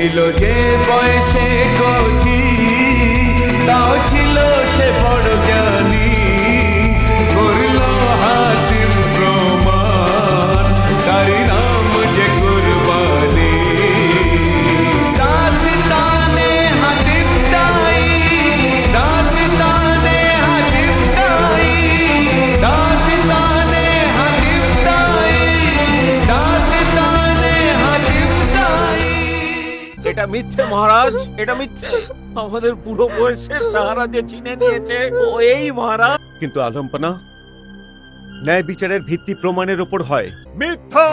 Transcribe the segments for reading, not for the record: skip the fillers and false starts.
ছিল যে বয়সে কচি, তাও ছিল সে বড় জ্ঞানী। করল হাতিম প্রমাণ, তারি নাম যে কুরবানি। দাস্তানে হাতিম তাই, দাস্তানে হাতিম তাই, দাস্তানে হাতিম তাই, দাস্তানে হাতিম তাই। এটা মিথ্যে মহারাজ, এটা মিথ্যে। আমাদের পুরো বয়সের সাহারা যে চিনে নিয়েছে ও এই মহারাজ। কিন্তু আলম্পনা, ন্যায় বিচারের ভিত্তি প্রমাণের উপর হয়। মিথ্যা!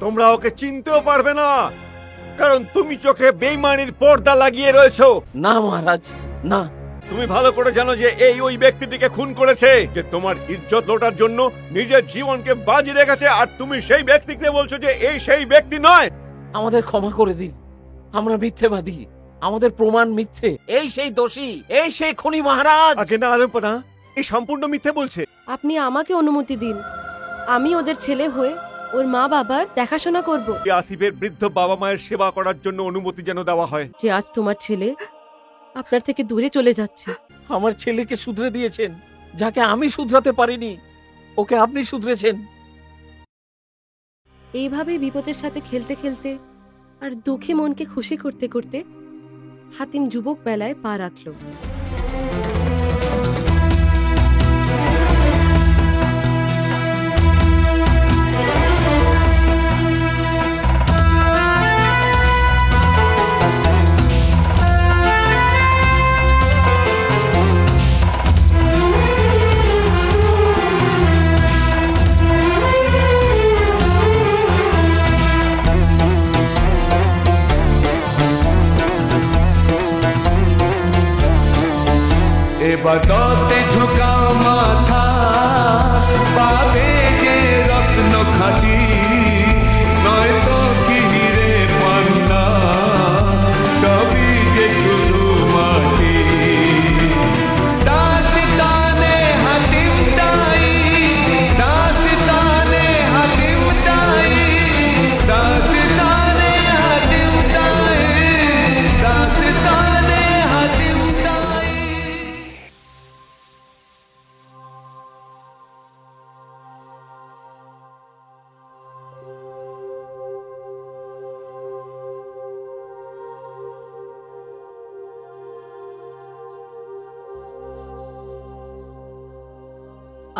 তোমরা ওকে চিনতেও পারবে না, কারণ তুমি চোখে বেঈমানির পর্দা লাগিয়ে রয়েছো। না মহারাজ, না। তুমি ভালো করে জানো যে এই ওই ব্যক্তিটিকে খুন করেছে, যে তোমার ইজ্জত লোটার জন্য নিজের জীবনকে বাজি রেখেছে, আর তুমি সেই ব্যক্তিকে বলছো যে এই সেই ব্যক্তি নয়। আমাদের ক্ষমা করে দিন, আমরা মিথ্যেবাদী, আমাদের প্রমাণ মিথ্যে। এই সেই দোষী, এই সেই খুনি মহারাজ। আগে না আলম্পনা, এই সম্পূর্ণ মিথ্যে বলছে। আপনি আমাকে অনুমতি দিন, আমি ওদের ছেলে হয়ে ওর মা বাবার দেখাশোনা করব। আসিফের বৃদ্ধ বাবা মায়ের সেবা করার জন্য অনুমতি যেন দেওয়া হয়। যে আজ তোমার ছেলে আপনার থেকে দূরে চলে যাচ্ছে। আমার ছেলেকে শুধরে দিয়েছেন, যাকে আমি শুধরাতে পারিনি, ওকে আপনি শুধরেছেন। এইভাবেই বিপদের সাথে খেলতে খেলতে আর দুঃখে মনকে খুশি করতে করতে হাতিম যুবক বেলায় পা রাখল। এবাদতে ঝুঁকা মাথা, পাবে যে রত্ন খাঁটি, নয়তো কি হিরে পান্না, সবই যে শুধু মাটি। দাস্তানে হাতিম তাই, দাস্তানে হাতিম তাই, দাস্তানে হাতিম তাই, দাস্তানে হাতিম তাই।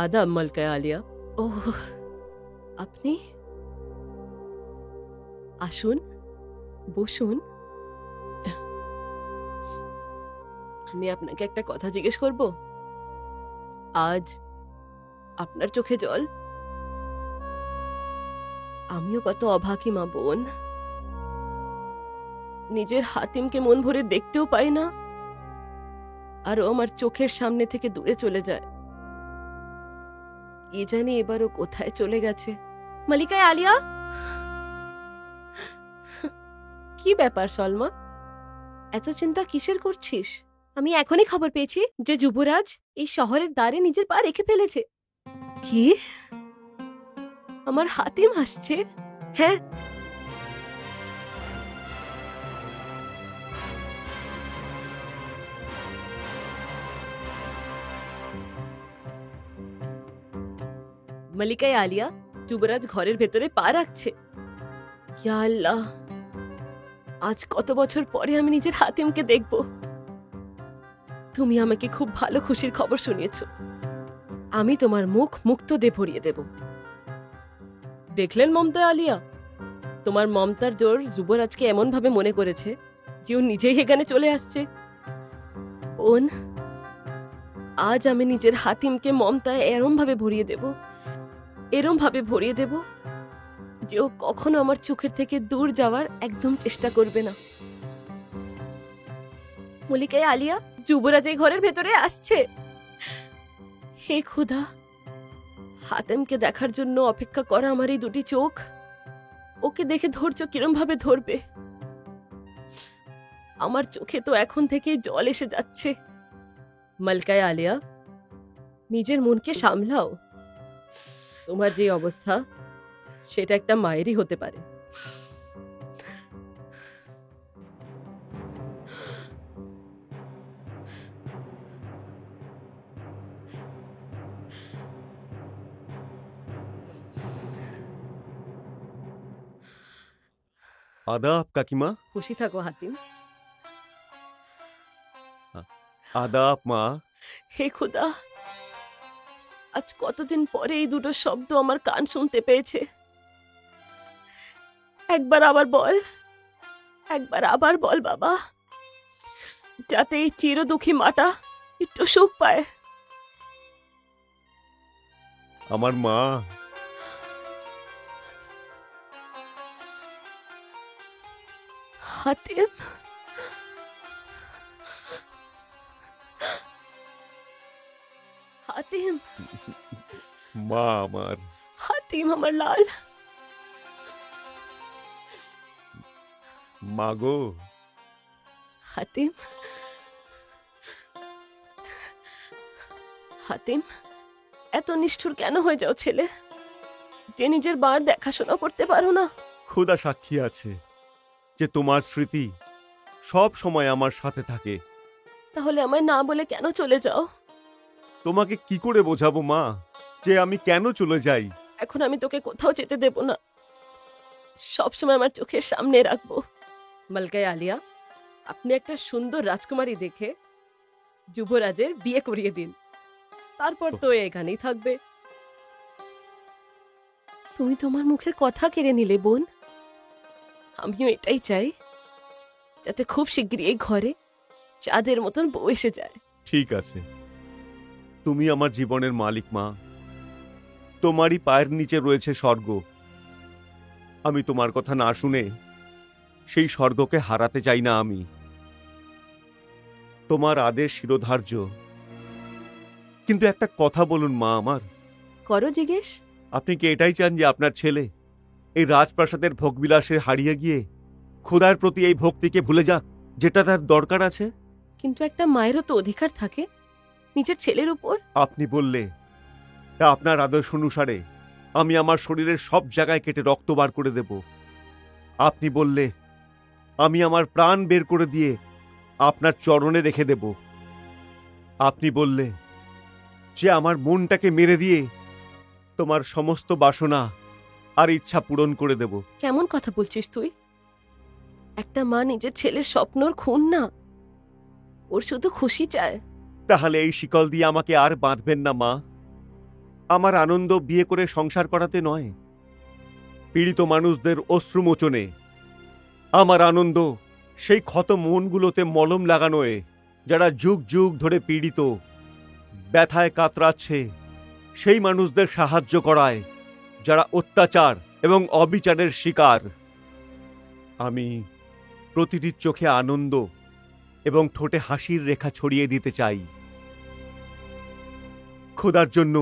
আদাব মালকা আলিয়া। ও, আপনি আসুন, বসুন। আমি আপনাকে একটা কথা জিজ্ঞেস করব। আজ আপনার চোখে জল? আমিও কত অভাগী মা বোন, নিজের হাতিমকে মন ভরে দেখতেও পাই না, আর ও আমার চোখের সামনে থেকে দূরে চলে যায়। কি জানি এবারও কোথায় চলে গেছে। মালিকায় আলিয়া, কি ব্যাপার সলমা, এত চিন্তা কিসের করছিস? আমি এখনই খবর পেয়েছি যে যুবরাজ এই শহরের দ্বারে নিজের পা রেখে ফেলেছে। কি? আমার হাতিম আসছে? হ্যাঁ, মালিকায় আলিয়া, যুবরাজ ঘরের ভেতরে পা রাখছে। ইয়া আল্লাহ, আজ কত বছর পরে আমি নিজের হাতিমকে দেখব। তুমি আমাকে খুব ভালো খুশির খবর শুনিয়েছ। আমি তোমার মুখ মুক্ত দিয়ে ভরিয়ে দেব। দেখলেন মমতা আলিয়া, তোমার মমতার জোর যুবরাজকে এমন ভাবে মনে করেছে যে ও নিজেই এখানে চলে আসছে। বোন, আজ আমি নিজের হাতিমকে মমতায় এরম ভাবে ভরিয়ে দেব, এরম ভাবে ভরিয়ে দেব যে ও কখনো আমার চোখের থেকে দূর যাওয়ার একদম চেষ্টা করবে না। মলিকায় আলিয়া, যুবরাজ এই ঘরের ভেতরে আসছে। হে খুদা, হাতেমকে দেখার জন্য অপেক্ষা করা আমার এই দুটি চোখ ওকে দেখে ধৈর্য কিরম ভাবে ধরবে। আমার চোখে তো এখন থেকেই জল এসে যাচ্ছে। মালকায় আলিয়া, নিজের মনকে সামলাও। তোমার যে অবস্থা সেটা একটা মায়েরই হতে পারে। আদাব কাকিমা। খুশি থাকো হাতিম। আদাব মা। হে খুদা, আজ কতদিন পরে এই দুটো শব্দ আমার কান শুনতে পেয়েছে। একবার আবার বল, একবার আবার বল বাবা, যাতে এই চিরদুঃখী মাটা একটু সুখ পায়। আমার মা। হাতিম, হাতিম, মা আমার। হাতিম আমার লাল। মাগো। হাতিম, হাতিম, এত নিষ্ঠুর কেন হয়ে যাও ছেলে, যে নিজের বার দেখাশোনা করতে পারো না? খোদা সাক্ষী আছে যে তোমার স্মৃতি সব সময় আমার সাথে থাকে। তাহলে আমায় না বলে কেন চলে যাও? তোমাকে কি করে বোঝাবো মা যে আমি কেন চলে যাই? এখন আমি তোকে কোথাও যেতে দেব না, সবসময় আমার চোখের সামনে রাখবো। মালকাই আলিয়া, আপনি একটা সুন্দর রাজকুমারী দেখে যুবরাজের বিয়ে করিয়ে দিন, তারপর তো এখানেই থাকবে। তুমি তোমার মুখের কথা কেড়ে নিলে বোন। আমিও এটাই চাই, যাতে খুব শিগগিরই এই ঘরে চাঁদের মতন বউ এসে যায়। ঠিক আছে, তুমি আমার জীবনের মালিক মা। তোমারই পায়ের নিচে রয়েছে স্বর্গ। আমি তোমার কথা না শুনে সেই স্বর্গকে হারাতে চাই না আমি। তোমার আদেশ শিরোধার্য। কিন্তু একটা কথা বলুন মা আমার। করো জিজ্ঞেস। আপনি কি এটাই চান যে আপনার ছেলে এই রাজপ্রাসাদের ভোগবিলাসে হারিয়ে গিয়ে খোদার প্রতি এই ভক্তিকে ভুলে যাক, যেটা তার দরকার আছে? কিন্তু একটা মায়েরও তো অধিকার থাকে নিজের ছেলের উপর। আপনি বললে আপনার আদর্শ অনুসারে আমি আমার শরীরের সব জায়গায় কেটে রক্ত বার করে দেব। আপনি বললে আমি আমার প্রাণ বের করে দিয়ে আপনার চরণে রেখে দেব। আপনি বললে যে আমার মনটাকে মেরে দিয়ে তোমার সমস্ত বাসনা আর ইচ্ছা পূরণ করে দেব। কেমন কথা বলছিস তুই? একটা মা নিজের ছেলের স্বপ্নর খুন না, ওর শুধু খুশি চায়। তাহলে এই শিকল দিয়ে আমাকে আর বাঁধবেন না মা। আমার আনন্দ বিয়ে করে সংসার করাতে নয়, পীড়িত মানুষদের অশ্রুমোচনে। আমার আনন্দ সেই ক্ষত মনগুলোতে মলম লাগানোয়, যারা যুগ যুগ ধরে পীড়িত, ব্যথায় কাতরাচ্ছে, সেই মানুষদের সাহায্য করায় যারা অত্যাচার এবং অবিচারের শিকার। আমি প্রতিটি চোখে আনন্দ এবং ঠোঁটে হাসির রেখা ছড়িয়ে দিতে চাই। খোদার জন্য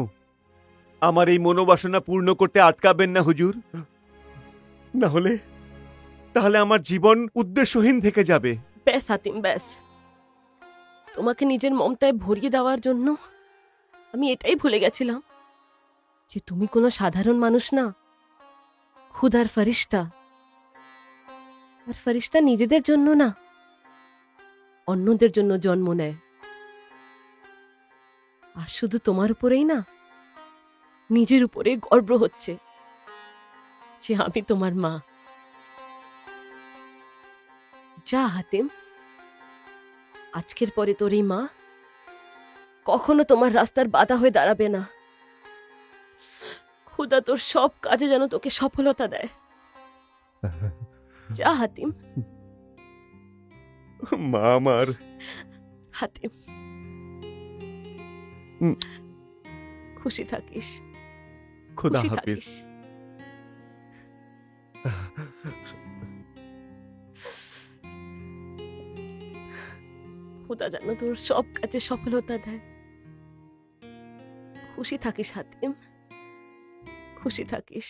আমার এই মনোবাসনা পূর্ণ করতে আটকাবেন না হুজুর। তাহলে আমার জীবন উদ্দেশ্যহীন থেকে যাবে। ব্যাস হাতিম, ব্যাস। তোমাকে নিজের মমতায় ভরিয়ে দেওয়ার জন্য আমি এটাই ভুলে গেছিলাম যে তুমি কোনো সাধারণ মানুষ না, খুদার ফেরেশতা। আর ফেরেশতা নিজেদের জন্য না, অন্যদের জন্য জন্ম নেয়। আর শুধু তোমার উপরেই না, নিজের উপরে গর্ব হচ্ছে যে আমি তোমার মা। যা হাতিম, আজকের পরে তোর এই মা কখনো তোমার রাস্তার বাধা হয়ে দাঁড়াবে না। খুদা তোর সব কাজে যেন তোকে সফলতা দেয়। যা হাতিম। মা আমার। হাতিম, খুশি থাকিস। খোদা খুশি হাফিজ। থাকিস। খোদা যেন তোর সব কাজে সফলতা দেয়। খুশি থাকিস হাতিম, খুশি থাকিস।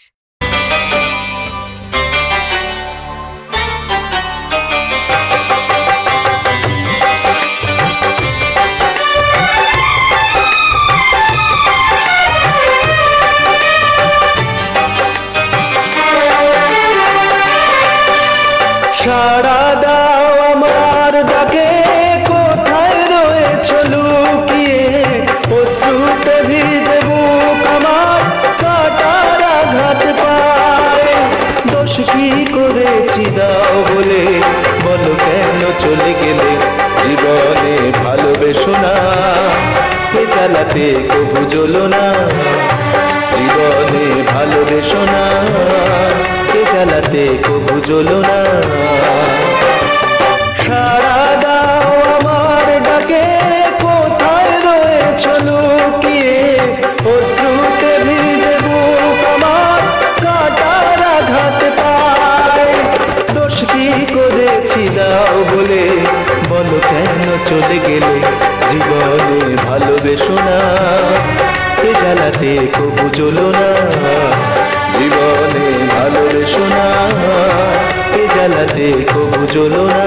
সাড়া দাও আমার ডাকে, কোথায় রয়েছ লুকিয়ে? অশ্রুতে ভিজে বুক আমার, কাটার আঘাত জ্বালাতে কবু জ্বলো না, জীবনে ভালোবেসো না, এ জ্বালাতে কবু জ্বলো না। সাড়া দাও আমার ডাকে, কোথায় রয়েছ লুকিয়ে, অশ্রুতে ভিজে বুক আমার, কাঁটার আঘাত পায়। দোষ কি করেছি দাও বলে, বলো কেন চলে গেলে, জীবনে ভালোবেসো না, এ জ্বালাতে কবু জ্বলো না, জীবনে ভালোবেসো না, এ জ্বালাতে কবু জ্বলো না।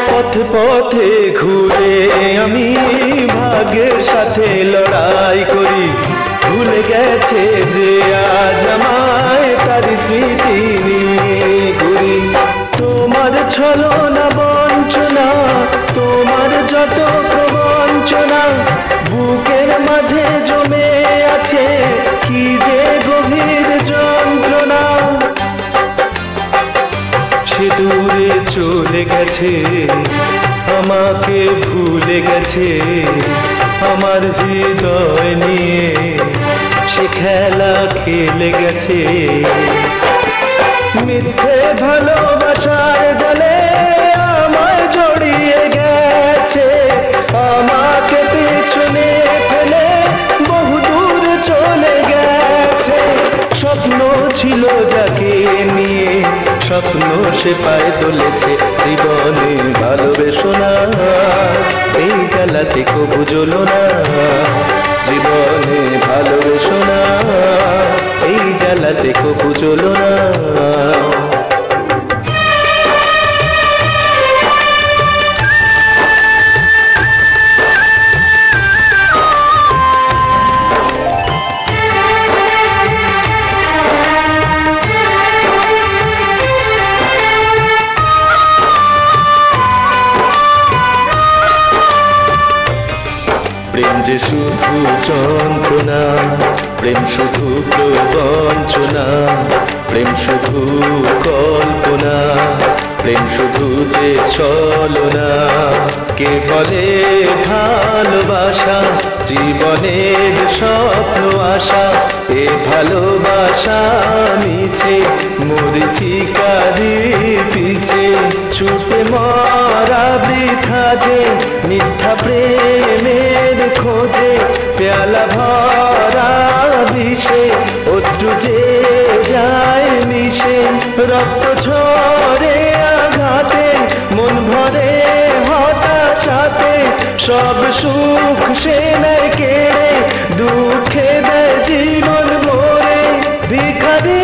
পথে পথে ঘুরে আমি ভাগ্যের সাথে লড়াই করি, ভুলে গেছে যে আজ আমায় তার স্মৃতি নিয়ে ঘুরি। তোমার ছলনা বঞ্চনা, তোমার যত প্রবঞ্চনা, বুকের মাঝে জমে আছে কি যে গভীর যন্ত্রণা। সে দূরে চলে গেছে, আমাকে ভুলে গেছে, আমার হৃদয় নিয়ে সে খেলা খেলে গেছে। মিথ্যে ভালোবাসার জালে আমায় জড়িয়ে গেছে, আমাকে পেছনে ফেলে বহুদূর চলে গেছে। স্বপ্ন ছিল যাকে নিয়ে, স্বপ্ন সে পায়ে তুলেছে, জীবনে ভালোবেসো না, এই জ্বালাতে কবু জ্বলো না, জীবনে ভালোবেসো না, এই জ্বালাতে কবু জ্বলো না। প্রেম যে শুধু যন্ত্রণা, প্রেম শুধু প্রবঞ্চনা, প্রেম শুধু কল্পনা, প্রেম শুধু যে ছলনা। কে বলে ভালোবাসা, জীবনের স্বপ্ন আশা, এ ভালোবাসা মিছে মরিচিকারি পিছে, ছুটে মরা বৃথা যে মিথ্যা প্রেমের খোঁজে, পেয়ালা ভরা বিষে অশ্রু যে যায় মিশে, রক্ত ঝরে আঘাতে মন ভরে হতাশাতে, সব সুখ সে নেয় কেড়ে, দুঃখে দেয় জীবন ভরে, ভিখারি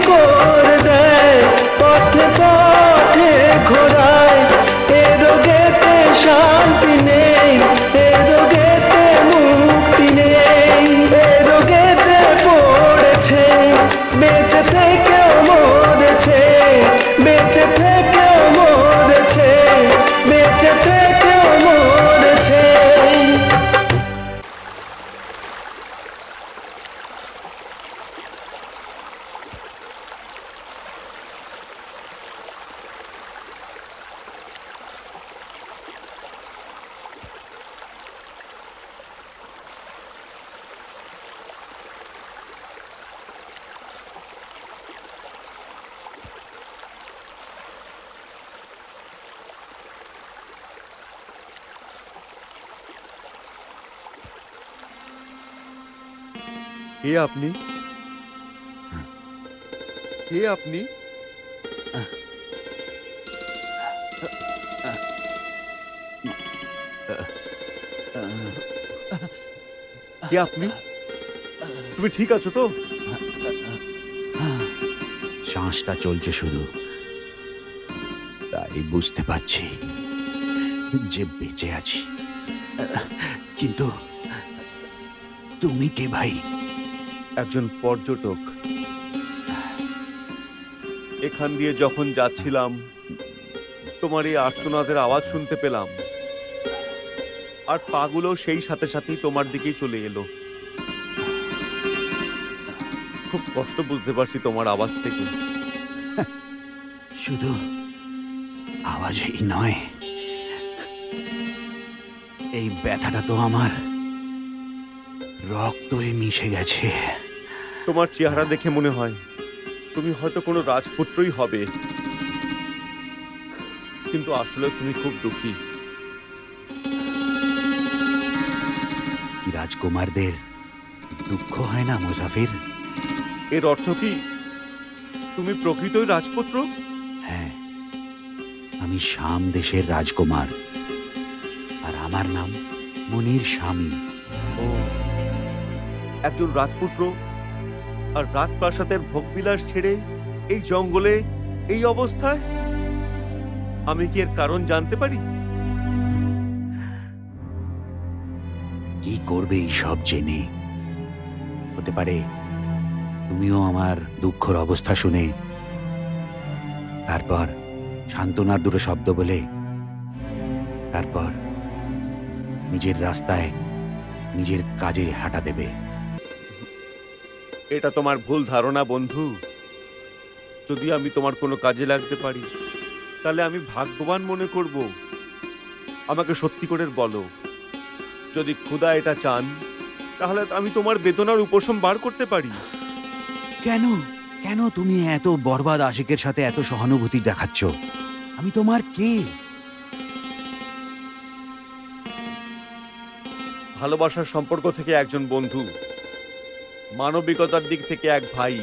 করে দেয় পথে পথে ঘোরায়। এ রোগেতে শান্তি নেই, এ রোগেতে মুক্তি নেই, এ রোগে যে পড়েছে, বেঁচে থেকেও মরেছে, বেঁচে থেকেও মরেছে, বেঁচে থেকেও মরেছে। কে আপনি? কে আপনি? কে আপনি? তুমি ঠিক আছো তো? শ্বাসটা চলছে শুধু, তাই বুঝতে পারছি যে বেঁচে আছি। কিন্তু তুমি কে ভাই? একজন পর্যটক। এখান দিয়ে যখন যাচ্ছিলাম তোমার এই আর্তনাদের আওয়াজ শুনতে পেলাম, আর পাগুলো সেই সাথে সাথেই তোমার দিকেই চলে এলো। খুব কষ্ট বুঝতে পারছি তোমার আওয়াজ থেকে। শুধু আওয়াজই নয়, এই ব্যথাটা তো আমার রক্তই মিশে গেছে। তোমার চেহারা দেখে মনে হয় তুমি হয়তো কোনো রাজপুত্রই হবে, কিন্তু আসলে তুমি খুব দুঃখী। কি রাজকুমারদের দুঃখ হয় না মুসাফির? এর অর্থ কি তুমি প্রকৃতই রাজপুত্র? হ্যাঁ, আমি শাম দেশের রাজকুমার, আর আমার নাম মুনির স্বামী। ও, একজন রাজপুত্র আর রাজপ্রাসাদের ভোগবিলাস ছেড়ে এই জঙ্গলে এই অবস্থায়? আমি কি এর কারণ জানতে পারি? কি করবে এই সব জেনে? হতে পারে তুমিও আমার দুঃখর অবস্থা শুনে তারপর সান্ত্বনার দুটো শব্দ বলে তারপর নিজের রাস্তায় নিজের কাজে হাঁটা দেবে। এটা তোমার ভুল ধারণা বন্ধু। যদি আমি তোমার কোনো কাজে লাগতে পারি তাহলে আমি ভাগ্যবান মনে করব। আমাকে সত্যি করে বলো, যদি খোদা এটা চান তাহলে আমি তোমার বেদনার উপশম বার করতে পারি। কেন কেন তুমি এত বরবাদ আশিকের সাথে এত সহানুভূতি দেখাচ্ছ? আমি তোমার কে? ভালোবাসার সম্পর্ক থেকে একজন বন্ধু, মানবিকতার দিক থেকে এক ভাই।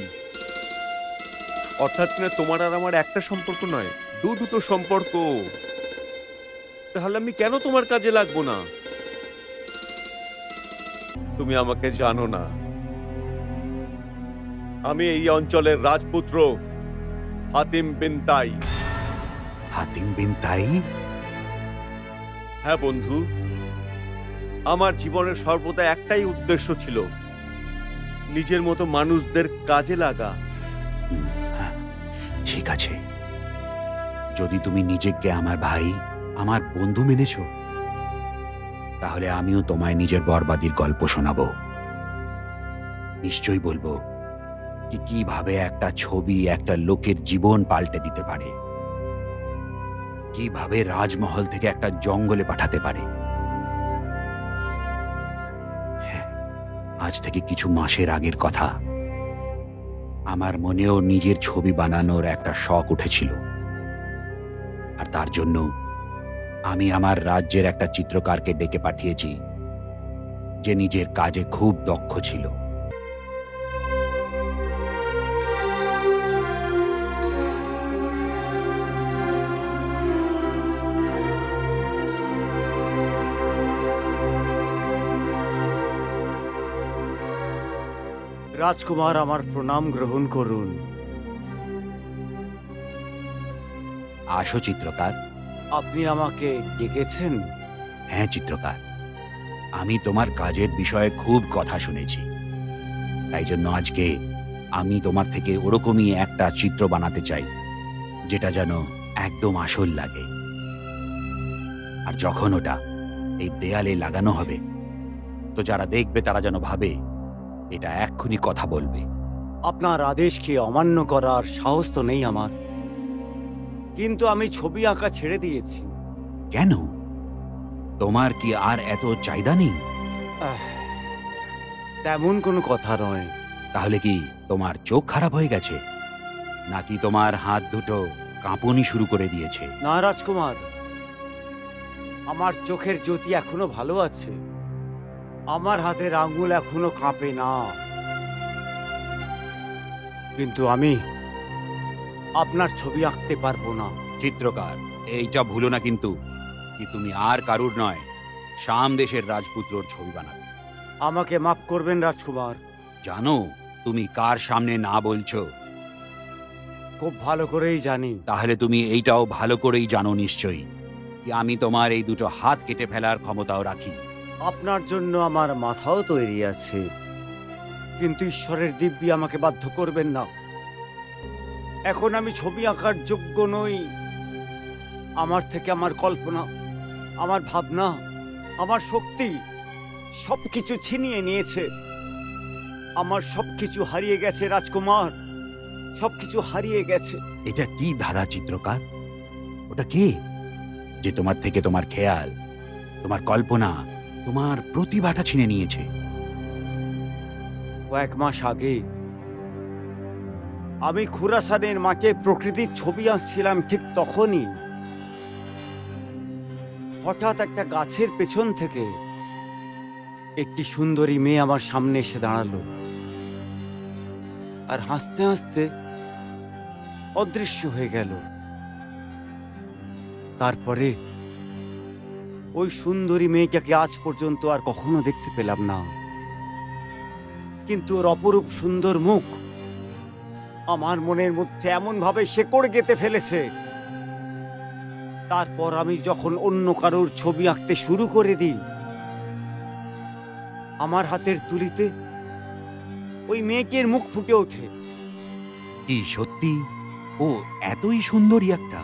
অর্থাৎ কিনা তোমার আর আমার একটা সম্পর্ক নয়, দুটো সম্পর্ক। তাহলে আমি কেন তোমার কাজে লাগবো না? তুমি আমাকে জানো না। আমি এই অঞ্চলের রাজপুত্র হাতিম বিন তাই। হাতিম বিন তাই? হ্যাঁ বন্ধু, আমার জীবনের সর্বদা একটাই উদ্দেশ্য ছিল, নিজের মতো মানুষদের কাজে লাগা। হ্যাঁ, ঠিক আছে। যদি তুমি নিজেকে আমার ভাই, আমার বন্ধু মেনেছ, তাহলে আমিও তোমায় নিজের বরবাদির গল্প শোনাবো। নিশ্চয়ই বলবো কি কিভাবে একটা ছবি একটা লোকের জীবন পাল্টে দিতে পারে, কিভাবে রাজমহল থেকে একটা জঙ্গলে পাঠাতে পারে। হ্যাঁ, আজ থেকে কিছু মাসের আগের কথা। আমার মনেও নিজের ছবি বানানোর একটা শখ উঠেছিল, আর তার জন্য আমি আমার রাজ্যের একটা চিত্রকারকে ডেকে পাঠিয়েছি, যে নিজের কাজে খুব দক্ষ ছিল। রাজকুমার, আমার প্রণাম গ্রহণ করুন। আসো চিত্রকার। আপনি আমাকে ডেকেছেন? হ্যাঁ চিত্রকার, আমি তোমার কাজের বিষয়ে খুব কথা শুনেছি, তাই জন্য আজকে আমি তোমার থেকে ওরকমই একটা চিত্র বানাতে চাই, যেটা যেন একদম আসল লাগে। আর যখন ওটা এই দেয়ালে লাগানো হবে, তো যারা দেখবে তারা যেন ভাবে এটা এক্ষুনি কথা বলবে। আপনার আদেশকে অমান্য করার সাহস তো নেই আমার, কিন্তু আমি ছবি আঁকা ছেড়ে দিয়েছি। কেন? তোমার কি আর এত চাহিদা নেই? তেমন কোনো কথা নয়। তাহলে কি তোমার চোখ খারাপ হয়ে গেছে, নাকি তোমার হাত দুটো কাঁপুনি শুরু করে দিয়েছে? না রাজকুমার, আমার চোখের জ্যোতি এখনো ভালো আছে, আমার হাতের আঙ্গুল এখনো কাঁপে না। কিন্তু আমি আপনার ছবি আঁকতে পারবো না। চিত্রকার, এইটা ভুলো না কিন্তু, কি তুমি আর কারুর নয়, শাম দেশের রাজপুত্রর ছবি বানাবে। আমাকে মাফ করবেন রাজকুমার। জানো তুমি কার সামনে না বলছো? খুব ভালো করেই জানি। তাহলে তুমি এইটাও ভালো করেই জানো নিশ্চয়ই, কি আমি তোমার এই দুটো হাত কেটে ফেলার ক্ষমতাও রাখি। আপনার জন্য আমার মাথাও তৈরি আছে, কিন্তু ঈশ্বরের দিব্যি আমাকে বাধ্য করবেন না। এখন আমি ছবি আঁকার যোগ্য নই। আমার থেকে আমার কল্পনা, আমার ভাবনা, আমার শক্তি সবকিছু ছিনিয়ে নিয়েছে। আমার সবকিছু হারিয়ে গেছে রাজকুমার, সবকিছু হারিয়ে গেছে। এটা কি ধাঁধা চিত্রকার? ওটা কে যে তোমার থেকে তোমার খেয়াল, তোমার কল্পনা, তোমার প্রতিভাটা ছিনে নিয়েছে? কয়েক মাস আগে আমি খুরাসানের মাকে প্রকৃতির ছবি আঁকছিলাম। ঠিক তখনই হঠাৎ একটা গাছের পেছন থেকে একটি সুন্দরী মেয়ে আমার সামনে এসে দাঁড়ালো আর হাসতে হাসতে অদৃশ্য হয়ে গেল। তারপরে ওই সুন্দরী মেয়েটাকে আজ পর্যন্ত আর কখনো দেখতে পেলাম না, কিন্তু ওর অপরূপ সুন্দর মুখ আমার মনের মধ্যে এমন ভাবে শেকড় গেঁথে ফেলেছে। তারপর আমি যখন অন্য কারোর ছবি আঁকতে শুরু করে দিই, আমার হাতের তুলিতে ওই মেয়েটির মুখ ফুটে ওঠে। কি সত্যি ও এতই সুন্দরী একটা?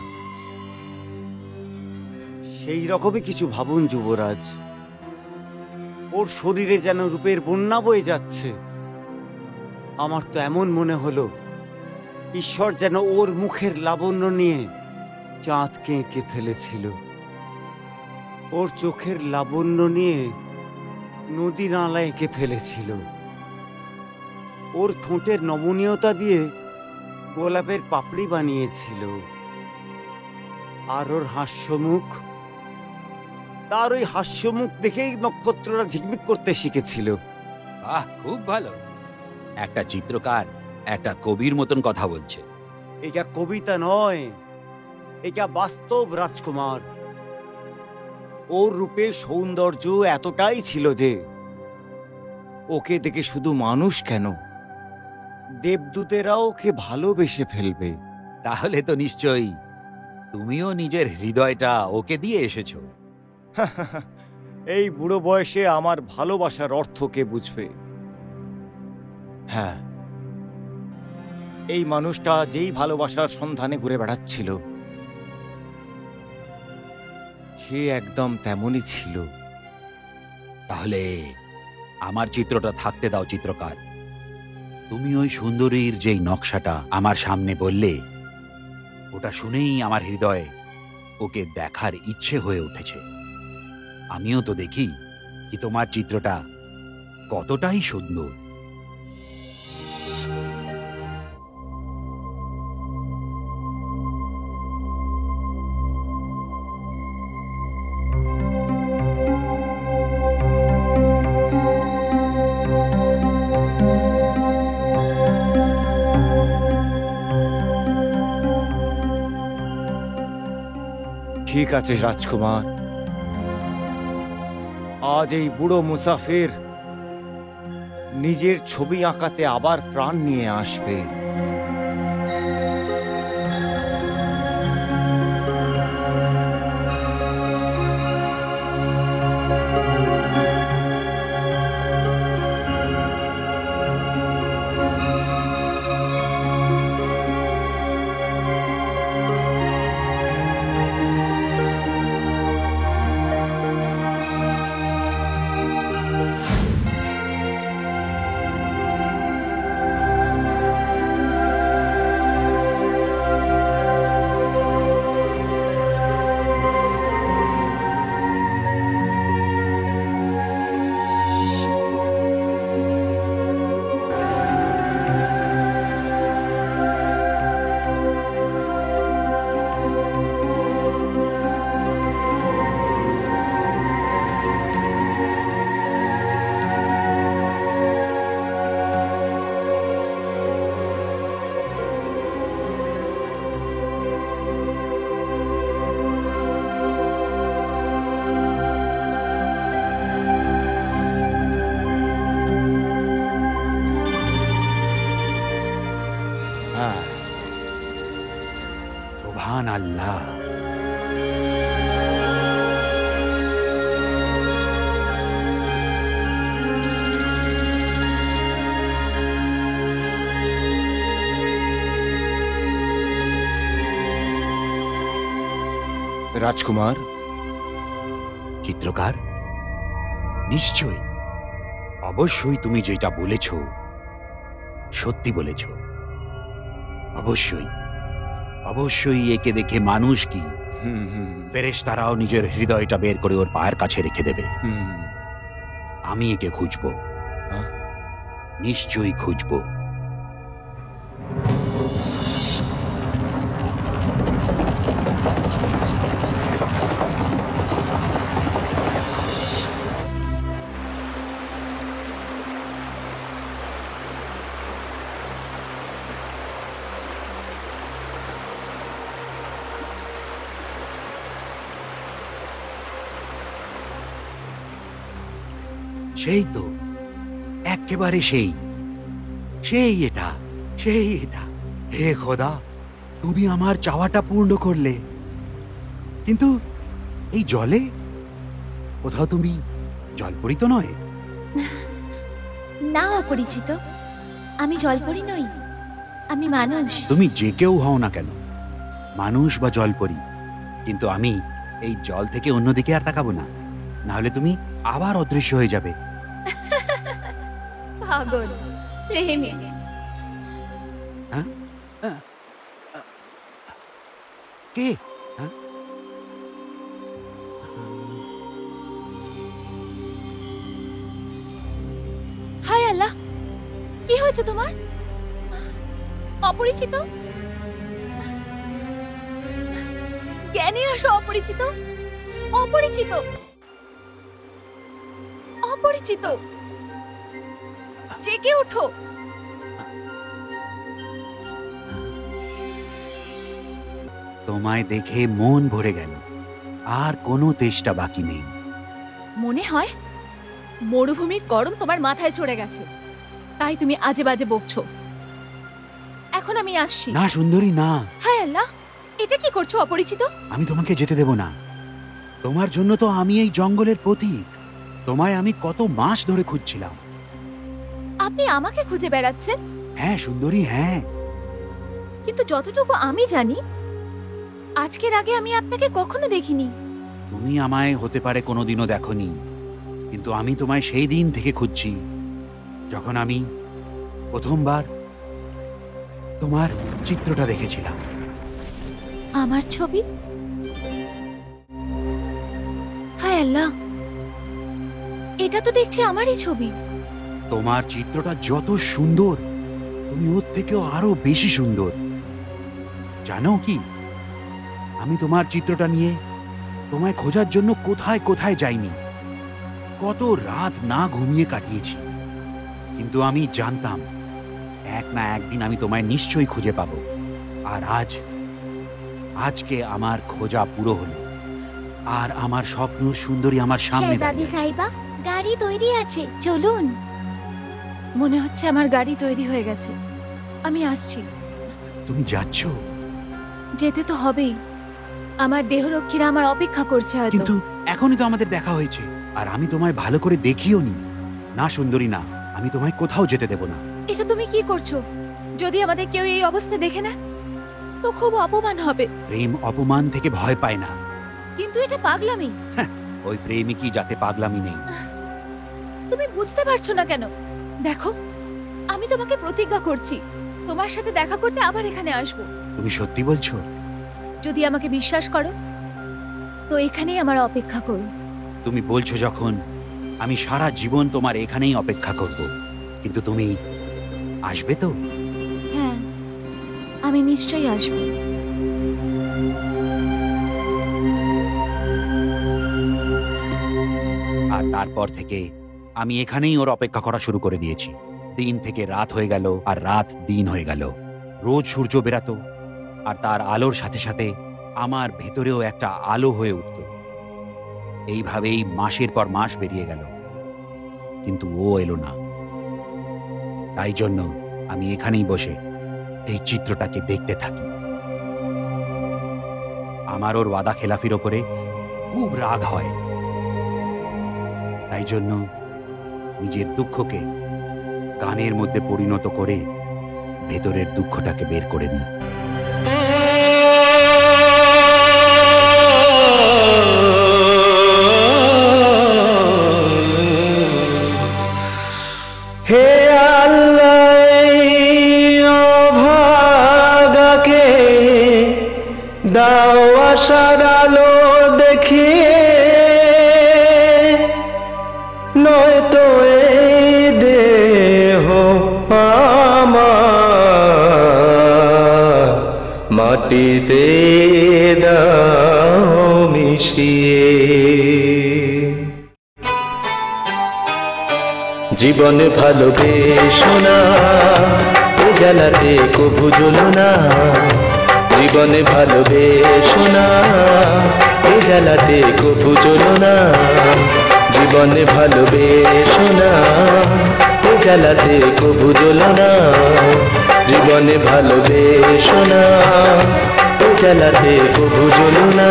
সেই রকমই কিছু ভাবুন যুবরাজ। ওর শরীরে যেন রূপের বন্যা বয়ে যাচ্ছে। আমার তো এমন মনে হলো ঈশ্বর যেন ওর মুখের লাবণ্য নিয়ে চাঁদকে এঁকে ফেলেছিল, ওর চোখের লাবণ্য নিয়ে নদী নালা এঁকে ফেলেছিল, ওর ঠোঁটের নমনীয়তা দিয়ে গোলাপের পাপড়ি বানিয়েছিল। আর ওর হাস্যমুখ, তার ওই হাস্যমুখ দেখেই নক্ষত্ররা ঝিকমিক করতে শিখেছিল। বাহ, খুব ভালো। একটা চিত্রকার একটা কবির মতন কথা বলছে। এটা কবিতা নয়, এটা বাস্তব রাজকুমার। ওর রূপের সৌন্দর্য এতটাই ছিল যে ওকে দেখে শুধু মানুষ কেন, দেবদূতেরাও ওকে ভালোবেসে ফেলবে। তাহলে তো নিশ্চয়ই তুমিও নিজের হৃদয়টা ওকে দিয়ে এসেছো। এই বুড়ো বয়সে আমার ভালোবাসার অর্থ কে বুঝবে? হ্যাঁ, এই মানুষটা যেই ভালোবাসার সন্ধানে ঘুরে বেড়াচ্ছিল সে একদম তেমনই ছিল। তাহলে আমার চিত্রটা থাকতে দাও চিত্রকার। তুমি ওই সুন্দরীর যেই নকশাটা আমার সামনে বললে, ওটা শুনেই আমার হৃদয়ে ওকে দেখার ইচ্ছে হয়ে উঠেছে। আমিও তো দেখি কি তোমার চিত্রটা কতটাই সুন্দর। ঠিক আছে রাজকুমার, আজ এই বুড়ো মুসাফির নিজের ছবি আঁকাতে আবার প্রাণ নিয়ে আসবে। সুবহানাল্লাহ। রাজকুমার, চিত্রকার, নিশ্চয়, অবশ্যই তুমি যেটা বলেছ সত্যি বলেছ। অবশ্যই, অবশ্যই একে দেখে মানুষ কি ফেরেশতারাও নিজের হৃদয়টা বের করে ওর পায়ের কাছে রেখে দেবে। আমি একে খুঁজবো, নিশ্চয়ই খুঁজবো। সেই তো, একেবারে সেই সেই এটা, সেই এটা। হে খোদা, তুমি আমার চাওয়াটা পূর্ণ করলে। কিন্তু এই জলে কোথাও তুমি জলপরি তো নয়? না অপরিচিত, আমি জলপরি নই, আমি মানুষ। তুমি যে কেউ হও না কেন, মানুষ বা জলপরি, কিন্তু আমি এই জল থেকে অন্যদিকে আর তাকাবো না, না হলে তুমি আবার অদৃশ্য হয়ে যাবে। পাগল, প্রেমী। কে? হ্যাঁ? হায় আল্লাহ, কি হয়েছে তোমার? অপরিচিত, জ্ঞানে আসো অপরিচিত, অপরিচিত, অপরিচিত, জেগে ওঠো। তোমায় দেখে মন ভরে গেল, আর কোনো তেষ্টা বাকি নেই। মনে হয় মরুভূমির গরম তোমার মাথায় চড়ে গেছে, তাই তুমি আজে বাজে বকছো। এখন আমি আসছি। না সুন্দরী, না। হায় আল্লাহ, এটা কি করছো অপরিচিত? আমি তোমাকে যেতে দেব না। তোমার জন্য তো আমি এই জঙ্গলের প্রতীক। তোমায় আমি কত মাস ধরে খুঁজছিলাম। আপনি আমাকে খুঁজে বেড়াচ্ছেন? হ্যাঁ সুন্দরী, হ্যাঁ। কিন্তু যতটুকু আমি জানি, আজকের আগে আমি আপনাকে কখনো দেখিনি। তুমি আমায় হতে পারে কোনোদিনও দেখোনি, কিন্তু আমি তোমায় সেই দিন থেকে খুঁজছি যখন আমি প্রথমবার তোমার চিত্রটা দেখেছিলাম। আমার ছবি? হায় আল্লাহ, এটা তো দেখছি আমারই ছবি। তোমার চিত্রটা যত সুন্দর, তুমি ওর থেকেও আরো বেশি সুন্দর। জানো কি, আমি তোমার চিত্রটা নিয়ে তোমায় খোঁজার জন্য কোথায় কোথায় যাইনি, কত রাত না ঘুমিয়ে কাটিয়েছি। কিন্তু আমি জানতাম এক না একদিন আমি তোমায় নিশ্চয়ই খুঁজে পাবো। আর আজকে আমার খোঁজা পুরো হলো, আর আমার স্বপ্ন সুন্দরী আমার সামনে শেহজাদি সাহিবা, গাড়ি তৈরি আছে, চলুন। মনে হচ্ছে আমার গাড়ি তৈরি হয়ে গেছে, আমি আসছি। তুমি যাচ্ছ? যেতে তো হবেই, আমার দেহরক্ষীরা আমার অপেক্ষা করছে হয়তো। কিন্তু এখনই তো আমাদের দেখা হয়েছে, আর আমি তোমায় ভালো করে দেখিও নি। না সুন্দরী, না, আমি তোমায় কোথাও যেতে দেব না। এটা তুমি কি করছো? যদি আমাদের কেউ এই অবস্থা দেখে না তো খুব অপমান হবে। প্রেম অপমান থেকে ভয় পায় না। কিন্তু এটা পাগলামি। ওই প্রেমিকই যাতে পাগলামি নেই। তুমি বুঝতে পারছো না কেন? দেখো, আমি তোমাকে প্রতিজ্ঞা করছি, তোমার সাথে দেখা করতে আবার এখানে আসবো। তুমি সত্যি বলছো? যদি আমাকে বিশ্বাস করো তো এখানেই আমার অপেক্ষা করো। তুমি বলছো যখন, আমি সারা জীবন তোমার এখানেই অপেক্ষা করব। কিন্তু তুমি আসবে তো? হ্যাঁ, আমি নিশ্চয়ই আসবো। আর তারপর থেকে আমি এখানেই ওর অপেক্ষা করা শুরু করে দিয়েছি। দিন থেকে রাত হয়ে গেল, আর রাত দিন হয়ে গেল। রোজ সূর্য বেরাতো, আর তার আলোর সাথে সাথে আমার ভেতরেও একটা আলো হয়ে উঠত। এইভাবেই মাসের পর মাস বেরিয়ে গেল, কিন্তু ও এলো না। তাই জন্য আমি এখানেই বসে এই চিত্রটাকে দেখতে থাকি। আমার ওর ওয়াদা খেলাফির ওপরে খুব রাগ হয়। তাই জন্য নিজের দুঃখকে গানের মধ্যে পরিণত করে ভেতরের দুঃখটাকে বের করে নিই। দাও আশার আলো দেখিয়ে, নয়তো এই দেহ আমার মাটিতে দাও মিশিয়ে। জীবনে ভালোবেসো না, এ জ্বালাতে কভু জ্বলো না। জীবনে ভালোবেসো না, এ জ্বালাতে কভু জ্বলো না। জীবনে ভালোবেসো না, এ জ্বালাতে কভু জ্বলো না। জীবনে ভালোবেসো না, এ জ্বালাতে কভু জ্বলো না।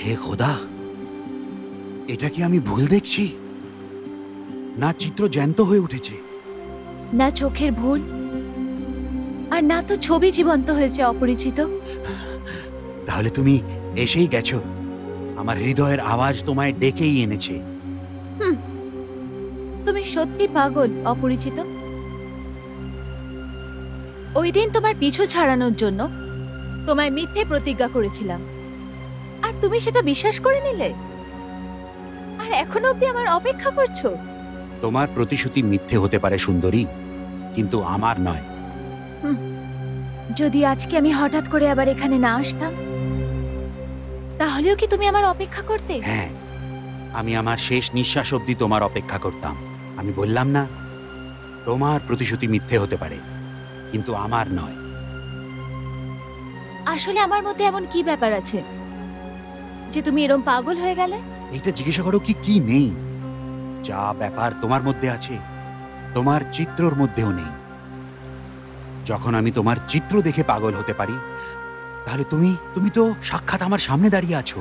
হে খোদা, এটা কি আমি ভুল দেখছি, না চিত্র জ্যান্ত হয়ে উঠেছে? না চোখের ভুল, আর না তো ছবি জীবন্ত হয়েছে অপরিচিত। তাহলে তুমি এসেই গেছো, আমার হৃদয়ের আওয়াজ তোমায় ডেকেই এনেছে। তুমি সত্যি পাগল অপরিচিত। ওই দিন তোমার পিছু ছাড়ানোর জন্য তোমায় মিথ্যে প্রতিজ্ঞা করেছিলাম, আর তুমি সেটা বিশ্বাস করে নিলে, আর এখনো অব্দি আমার অপেক্ষা করছো। তোমার প্রতিশ্রুতি মিথ্যে হতে পারে সুন্দরী, কিন্তু আমার নয়। যদি আজকে আমি হঠাৎ করে আবার এখানে না আসতাম, তাহলেও কি তুমি আমার অপেক্ষা করতে? হ্যাঁ, আমি আমার শেষ নিঃশ্বাস অবধি তোমার অপেক্ষা করতাম। আমি বললাম না, তোমার প্রতিশ্রুতি মিথ্যে হতে পারে, কিন্তু আমার নয়। আসলে আমার মধ্যে এমন কি ব্যাপার আছে যে তুমি এরকম পাগল হয়ে গেলে? এইটা জিজ্ঞাসা করো কি কি নেই? যা ব্যাপার তোমার মধ্যে আছে, তোমার চিত্রর মধ্যেও নেই। যখন আমি তোমার চিত্র দেখে পাগল হতে পারি, তাহলে তুমি তো সাক্ষাৎ আমার সামনে দাঁড়িয়ে আছো।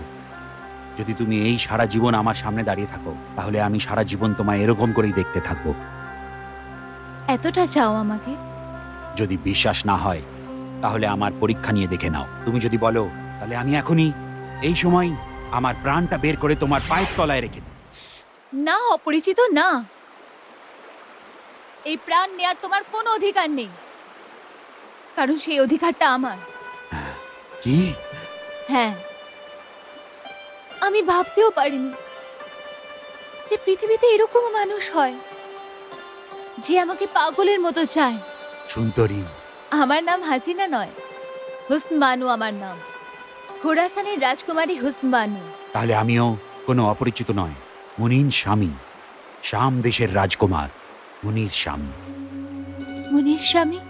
যদি তুমি এই সারা জীবন আমার সামনে দাঁড়িয়ে থাকো, তাহলে আমি সারা জীবন তোমায় এরকম করেই দেখতে থাকবো। এতটা চাও আমাকে? যদি বিশ্বাস না হয়, তাহলে আমার পরীক্ষা নিয়ে দেখে নাও। তুমি যদি বলো, তাহলে আমি এখনই এই সময় আমার প্রাণটা বের করে তোমার পায়ের তলায় রেখে দিই। না অপরিচিত, না। এই প্রাণ নেয়ার তোমার কোনো অধিকার নেই, কারণ সেই অধিকারটা আমার। কি? হ্যাঁ, আমি ভাবতেও পারিনি যে পৃথিবীতে এরকম মানুষ হয় যে আমাকে পাগলের মতো চায়। সুন্দরী, আমার নাম হাসিনা নয়, হুসন বানু আমার নাম। খোরাসানের রাজকুমারী হুসন বানু। তাহলে আমিও কোনো অপরিচিত নয়। মুনির স্বামী, শাম দেশের রাজকুমার মুনির স্বামী। মুনির স্বামী?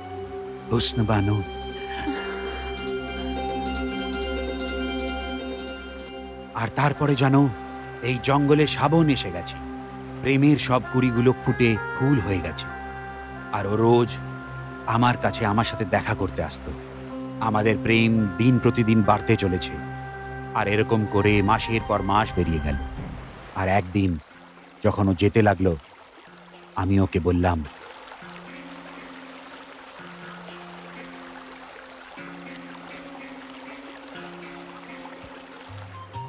হুসন বানু। আর তারপরে জানো, এই জঙ্গলে শ্রাবণ এসে গেছে। প্রেমের সব কুড়িগুলো ফুটে ফুল হয়ে গেছে। আর ও রোজ আমার কাছে আমার সাথে দেখা করতে আসতো। আমাদের প্রেম দিন প্রতিদিন বাড়তে চলেছে। আর এরকম করে মাসের পর মাস বেরিয়ে গেল। আর একদিন যখন ও যেতে লাগলো, আমি ওকে বললাম,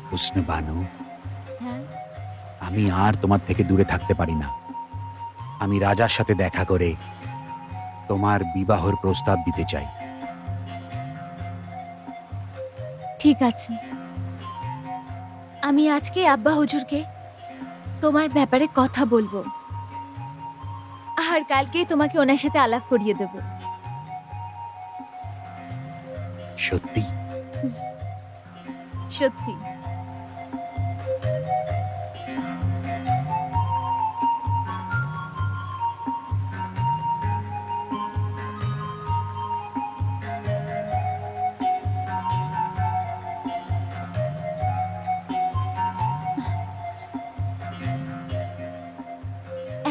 হুসন বানু, হ্যাঁ? আমি আর তোমার থেকে দূরে থাকতে পারি না। আমি রাজার সাথে দেখা করে তোমার বিবাহর প্রস্তাব দিতে চাই। ঠিক আছে, আমি আজকে আব্বা হুজুরকে তোমার ব্যাপারে কথা বলবো, আর কালকে তোমাকে ওনার সাথে আলাপ করিয়ে দেব। সত্যি? সত্যি।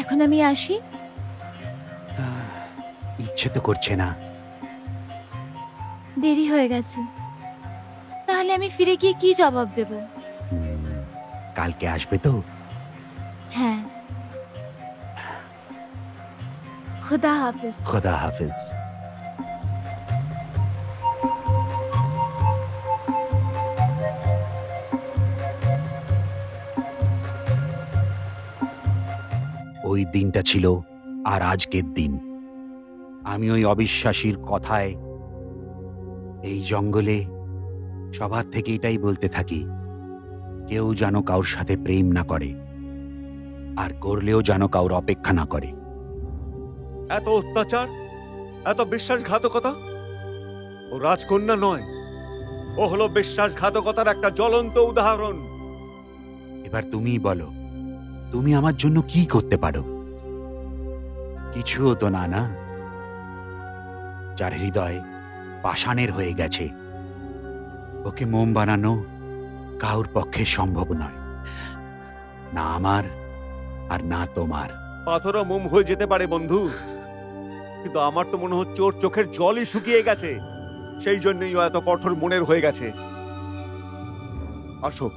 এখন আমি আসি। ইচ্ছে তো করছে না। দেরি হয়ে গেছে, তাহলে আমি ফিরে গিয়ে কি জবাব দেব? কালকে আসবে তো? হ্যাঁ। খুদা হাফেজ। খোদা হাফেজ। ওই দিনটা ছিল আর আজকের দিন। আমি ওই অবিশ্বাসীর কথায় এই জঙ্গলে সবার থেকে এটাই বলতে থাকি, কেউ যেন কারোর সাথে প্রেম না করে, আর করলেও যেন কারোর অপেক্ষা না করে। এত অত্যাচার, এত বিশ্বাসঘাতকতা। ও রাজকন্যা নয়, ও হলো বিশ্বাসঘাতকতার একটা জ্বলন্ত উদাহরণ। এবার তুমিই বলো, তুমি আমার জন্য কি করতে পারো? কিছুও তো না, না? যার হৃদয় পাষাণের হয়ে গেছে, ওকে মোম বানানো কারোর পক্ষে সম্ভব নয়, না আমার আর না তোমার। পাথরও মোম হয়ে যেতে পারে বন্ধু, কিন্তু আমার তো মনে হচ্ছে ওর চোখের জলই শুকিয়ে গেছে, সেই জন্যই ও এত কঠোর মনের হয়ে গেছে। আসো,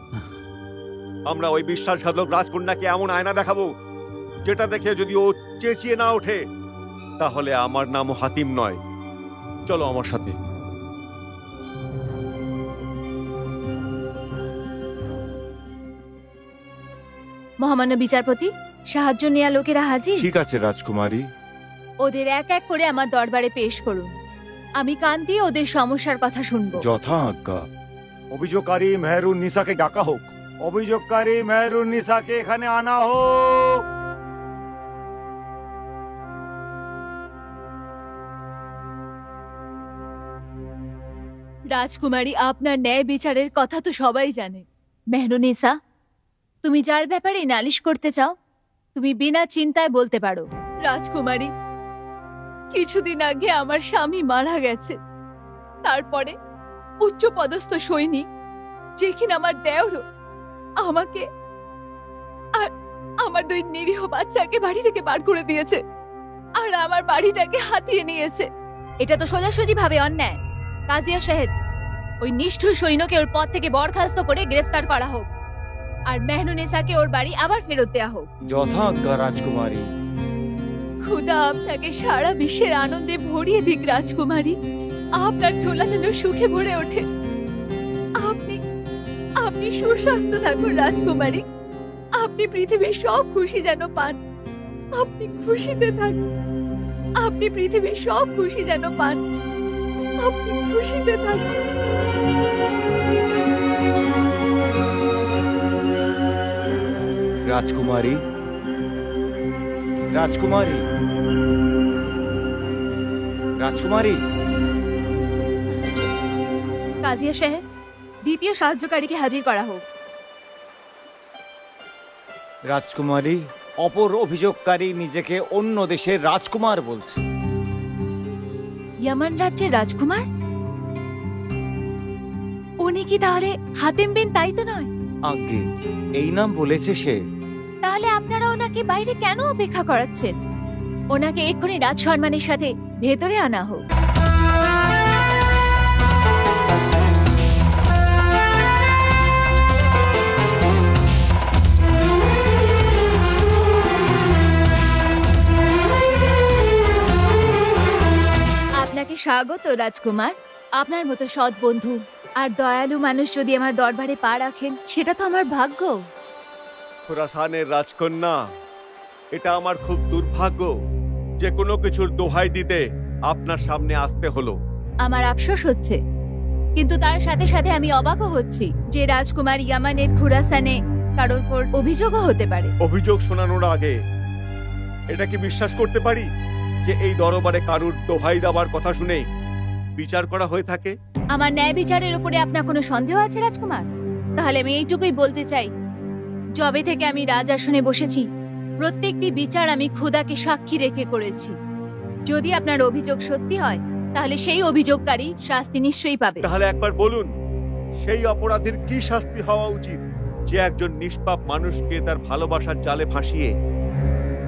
আমরা ওই বিশ্বাসঘাতক রাজকন্যাকে এমন আয়না দেখাবো যেটা দেখে যদি ও চেঁচিয়ে না ওঠে, তাহলে আমার নামও হাতিম নয়। চলো আমার সাথে। মহামান্য বিচারপতি, সাহায্য নেয়া লোকেরা হাজির। ঠিক আছে রাজকুমারী। ওদের এক এক করে আমার দরবারে পেশ করুন। আমি কান দিয়ে ওদের সমস্যার কথা শুনবো। যথা আজ্ঞা। অভিযোগকারী মেহরুন নিসাকে ডাকা হোক। অভিযোগকারী মেহরুন নিসাকে এখানে আনা হোক। রাজকুমারী, আপনার ন্যায় বিচারের কথা তো সবাই জানে। মেহরুনিসা, তুমি যার ব্যাপারে নালিশ করতে চাও, তুমি বিনা চিন্তায় বলতে পারো। রাজকুমারী, কিছুদিন আগে আমার স্বামী মারা গেছে। তারপরে উচ্চ পদস্থ সৈনিক, যে কিনা আমার দেওরও, আমাকে আর আমার দুই নিরীহ বাচ্চাকে বাড়ি থেকে বার করে দিয়েছে, আর আমার বাড়িটাকে হাতিয়ে নিয়েছে। এটা তো সোজাসুজি ভাবে অন্যায়। কাজিয়া সাহেব, ওই নিষ্ঠুর সৈন্যকে ওর পদ থেকে বরখাস্ত করে গ্রেফতার করা হোক, আর মেহনুনিসাকে ওর বাড়ি আবার ফেরত দেয়া হোক। যথা আজ্ঞা রাজকুমারী। খুদা আপনাকে সারা বিশ্বের আনন্দে ভরিয়ে দিক রাজকুমারী। আপনার ঝোলা যেন সুখে ভরে ওঠে। আপনি আপনি সুস্বাস্থ্য থাকুন রাজকুমারী। আপনি পৃথিবীর সব খুশি যেন পান। আপনি খুশিতে থাকুন। আপনি পৃথিবীর সব খুশি যেন পান। আপনি খুশিতে থাকুন। রাজকুমারী, রাজকুমারী, রাজকুমারী। কাজিয়া সাহেব, দ্বিতীয় সাহায্যকারীকে হাজির করা হোক। রাজকুমারী, অপর অভিযোগকারী নিজেকে অন্য দেশের রাজকুমার বলছে। ইয়ামান রাজ্যের রাজকুমার? উনি কি তাহলে হাতেম বিন তাই তো নয়? আজ্ঞে, এই নাম বলেছে সে। তাহলে আপনারা ওনাকে বাইরে কেন অপেক্ষা করাচ্ছেন? ওনাকে এক্ষুনি রাজসম্মানের সাথে ভেতরে আনা হোক। আপনাকে স্বাগত রাজকুমার। আপনার মতো সৎ বন্ধু আর দয়ালু মানুষ যদি আমার দরবারে পা রাখেন, সেটা তো আমার ভাগ্য। খোরাসানের রাজকন্যা, এটা আমার খুব দুর্ভাগ্য যে কোনো কিছুর দোহাই দিতে আপনার সামনে আসতে হলো। আমার আফসোস হচ্ছে, কিন্তু তার সাথে সাথে আমি অবাকও হচ্ছি যে রাজকুমার ইয়ামানের খুরাসানে কারোর উপর অভিযোগও হতে পারে। অভিযোগ শোনানোর আগে এটা কি বিশ্বাস করতে পারি যে এই দরবারে কারুর দোহাই দেওয়ার কথা শুনে বিচার করা হয়ে থাকে? আমার ন্যায় বিচারের উপরে আপনার কোনো সন্দেহ আছে রাজকুমার? তাহলে আমি এইটুকুই বলতে চাই, যবে থেকে আমি রাজাসনে বসেছি, প্রত্যেকটি বিচার আমি খুদাকে সাক্ষী রেখে করেছি। যদি আপনার অভিযোগ সত্যি হয়, তাহলে সেই অভিযোগকারী শাস্তি নিশ্চয়ই পাবে। তাহলে একবার বলুন, সেই অপরাধীর কি শাস্তি হওয়া উচিত যে একজন নিষ্পাপ মানুষকে তার ভালোবাসার জালে ফাঁসিয়ে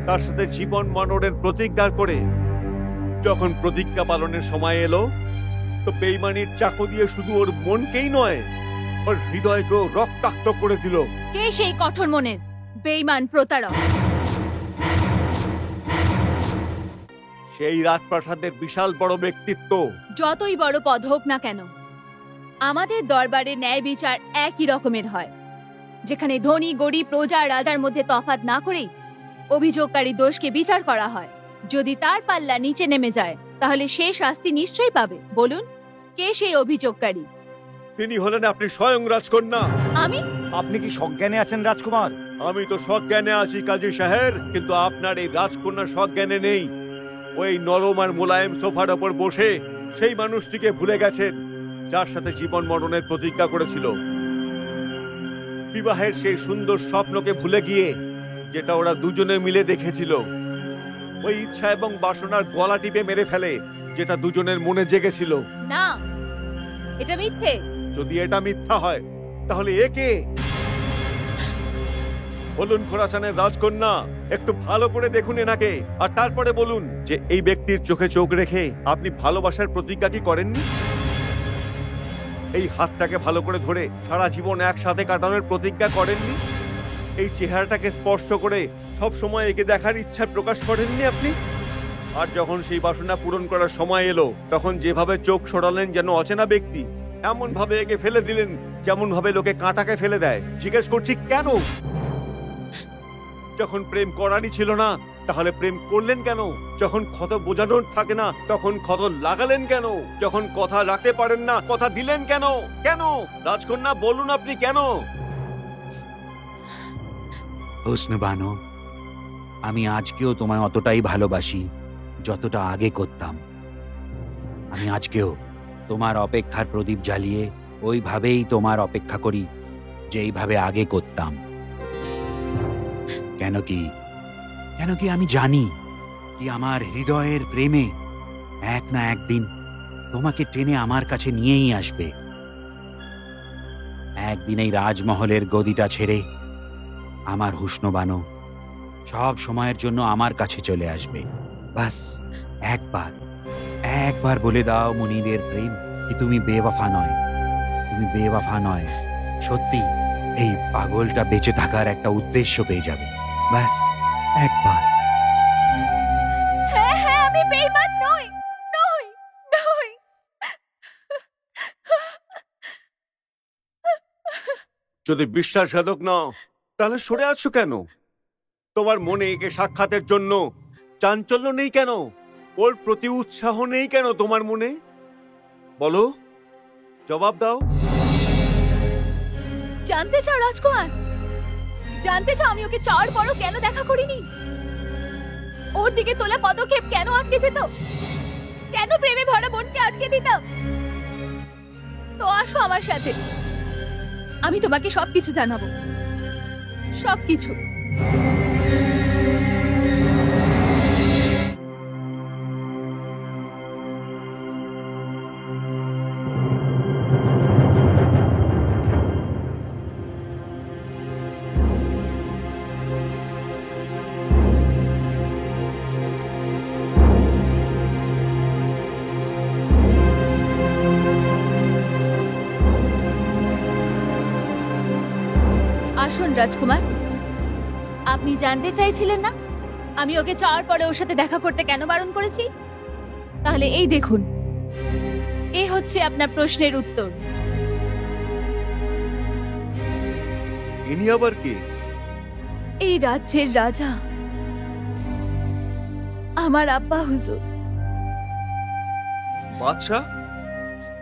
তার সাথে জীবন মরণের প্রতিজ্ঞা করে যখন প্রতিজ্ঞা পালনের সময় এলো, তো বেইমানির চাকু দিয়ে শুধু ওর মনকেই নয়, ওর হৃদয়কেও রক্তাক্ত করে দিল। কে সেই কঠোর মনের বেইমান প্রতারক? সেই রাজপ্রাসাদের বিশাল বড় ব্যক্তিত্ব। যতই বড় পদ হোক না কেন, আমাদের দরবারে ন্যায় বিচার একই রকমের হয়, যেখানে ধনী গরিব প্রজা রাজার মধ্যে তফাৎ না করেই অভিযোগকারী দোষকে বিচার করা হয়। যদি তার পাল্লা নিচে নেমে যায় তাহলে সে শাস্তি নিশ্চয়ই পাবে। বলুন, কে সেই অভিযোগকারী? তিনি হলেন আপনি স্বয়ং রাজকন্যা। আমি? আপনি কি সজ্ঞানে আছেন রাজকুমার? আমি তো সজ্ঞানে আছি কাজী সাহেব, কিন্তু আপনার এই রাজকন্যা সজ্ঞানে নেই। ওই নরম আর মোলায়েম সোফার ওপর বসে সেই মানুষটিকে ভুলে গেছেন যার সাথে জীবন মরণের প্রতিজ্ঞা করেছিল। বিবাহের সেই সুন্দর স্বপ্নকে ভুলে গিয়ে যেটা ওরা দুজনে মিলে দেখেছিল। ওই ইচ্ছা এবং বাসনার গলা টিপে মেরে ফেলে যেটা দুজনের মনে জেগেছিল। না, এটা মিথ্যে। যদি এটা মিথ্যা হয় তাহলে একে বলুন খোরাসানের রাজকন্যা, একটু ভালো করে দেখুন এনাকে, আর তারপরে বলুন যে এই ব্যক্তির চোখে চোখ রেখে আপনি ভালোবাসার প্রতিজ্ঞা কি করেননি? এই হাতটাকে ভালো করে ধরে সারা জীবন একসাথে কাটানোর প্রতিজ্ঞা করেননি? এই চেহারাটাকে স্পর্শ করে সব সময় একে দেখার ইচ্ছা প্রকাশ করেননি আপনি? আর যখন সেই বাসনা পূরণ করার সময় এলো তখন যেভাবে চোখ সরালেন যেন অচেনা ব্যক্তি, এমন ভাবে একে ফেলে দিলেন যেমন ভাবে লোকে কাঁটাকে ফেলে দেয়। জিজ্ঞেস করছি কেন? যখন প্রেম করারই ছিল না তাহলে প্রেম করলেন কেন? যখন ক্ষত বোঝানোর থাকে না তখন ক্ষত লাগালেন কেন? যখন কথা রাখতে পারেন না কথা দিলেন কেন? কেন রাজকন্যা বলুন আপনি কেন? হুসনু বানু, আমি আজকেও তোমায় অতটাই ভালোবাসি যতটা আগে করতাম। আমি আজকেও তোমার অপেক্ষার প্রদীপ জ্বালিয়ে ওইভাবেই তোমার অপেক্ষা করি যেইভাবে আগে করতাম। কেন কি আমি জানি কি আমার হৃদয়ের প্রেমে এক না একদিন তোমাকে টেনে আমার কাছে নিয়েই আসবে। একদিন এই রাজমহলের গদিটা ছেড়ে আমার হুসনু বানু সব সময়ের জন্য আমার কাছে চলে আসবে। বাস একবার বলে দাও মুনিরের প্রেম কি তুমি বেওয়াফা নয়, সত্যি এই পাগলটা বেঁচে থাকার একটা উদ্দেশ্য পেয়ে যাবে। ব্যাস একবার। হ্যাঁ হ্যাঁ, আমি বেঈমান নই। যদি বিশ্বাসঘাতক নাও তাহলে সরে আছো কেন? তোমার মনে একে সাক্ষাতের জন্য চাঞ্চল্য নেই কেন? ওর প্রতি উৎসাহ নেই কেন তোমার মনে? বলো, জবাব দাও। জানতে চাও রাজকুমার? জানতে চাও আমি ওকে চাওয়ার পরও কেন দেখা করিনি? ওর দিকে তোলা পদক্ষেপ কেন আটকে যেত? কেন প্রেমে ভরা মনকে আটকে দিতাম? তো আসো আমার সাথে, আমি তোমাকে সবকিছু জানাবো, সবকিছু। আসুন রাজকুমার, আপনি জানতে চাইছিলেন না আমি ওকে চাওয়ার পরে ওর সাথে দেখা করতে কেন বারণ করেছি? তাহলে এই দেখুন, এই হচ্ছে আপনার প্রশ্নের উত্তর। ইনি আবার কে? এই রাজ্যের রাজা, আমার আব্বা হুজুর। বাদশাহ?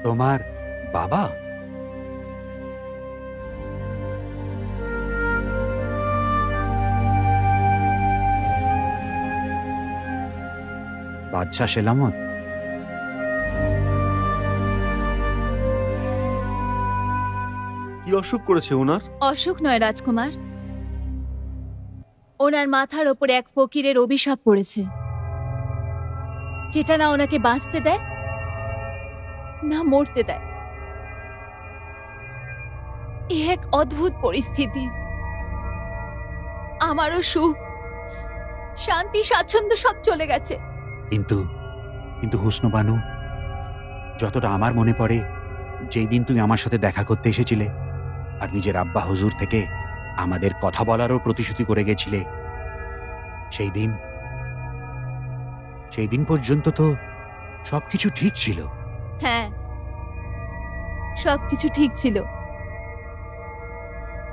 তোমার বাবা? বাদশাহ সেলামত? কি অসুখ করেছে ওনার? অসুখ নয় রাজকুমার, ওনার মাথার ওপরে এক ফকিরের অভিশাপ পড়েছে, যেটা না ওনাকে বাঁচতে দেয় না মরতে দেয়। এ এক অদ্ভুত পরিস্থিতি। আমারও সুখ, শান্তি, স্বাচ্ছন্দ্য সব চলে গেছে। কিন্তু হুসনু বানু, যতটা আমার মনে পড়ে, যেই দিন তুমি আমার সাথে দেখা করতে এসেছিলে আর নিজের আব্বা হুজুর থেকে আমাদের কথা বলারও প্রতিশ্রুতি করে গেছিলে, সেই দিন পর্যন্ত তো সবকিছু ঠিক ছিল। হ্যাঁ, সবকিছু ঠিক ছিল,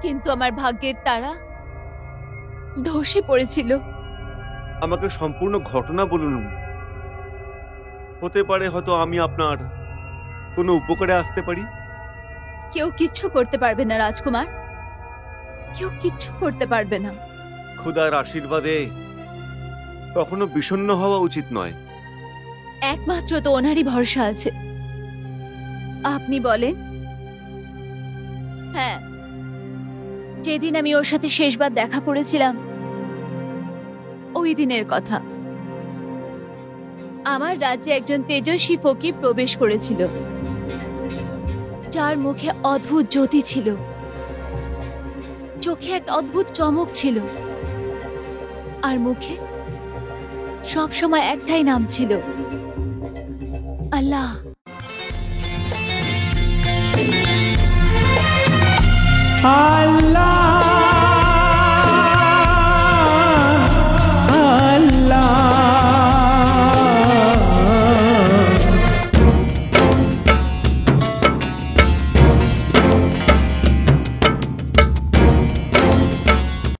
কিন্তু আমার ভাগ্যের তারা ধসে পড়েছিল। আমাকে সম্পূর্ণ ঘটনা বলুন। হতে পারে হয়তো আমি আপনার কোনো উপকারে আসতে পারি। কেউ কিচ্ছু করতে পারবে না রাজকুমার, কেউ কিচ্ছু করতে পারবে না। খোদার আশীর্বাদে কখনো বিষণ্ণ হওয়া উচিত নয়। একমাত্র তো ওনারই ভরসা আছে। আপনি বলেন। হ্যাঁ, যেদিন আমি ওর সাথে শেষবার দেখা করেছিলাম ওই দিনের কথা। আমার রাজ্যে একজন তেজস্বী ফকির প্রবেশ করেছিল, যার মুখে অদ্ভুত জ্যোতি ছিল, চোখে এক অদ্ভুত চমক ছিল, আর মুখে সব সময় একটাই নাম ছিল, আল্লাহ। আল্লাহ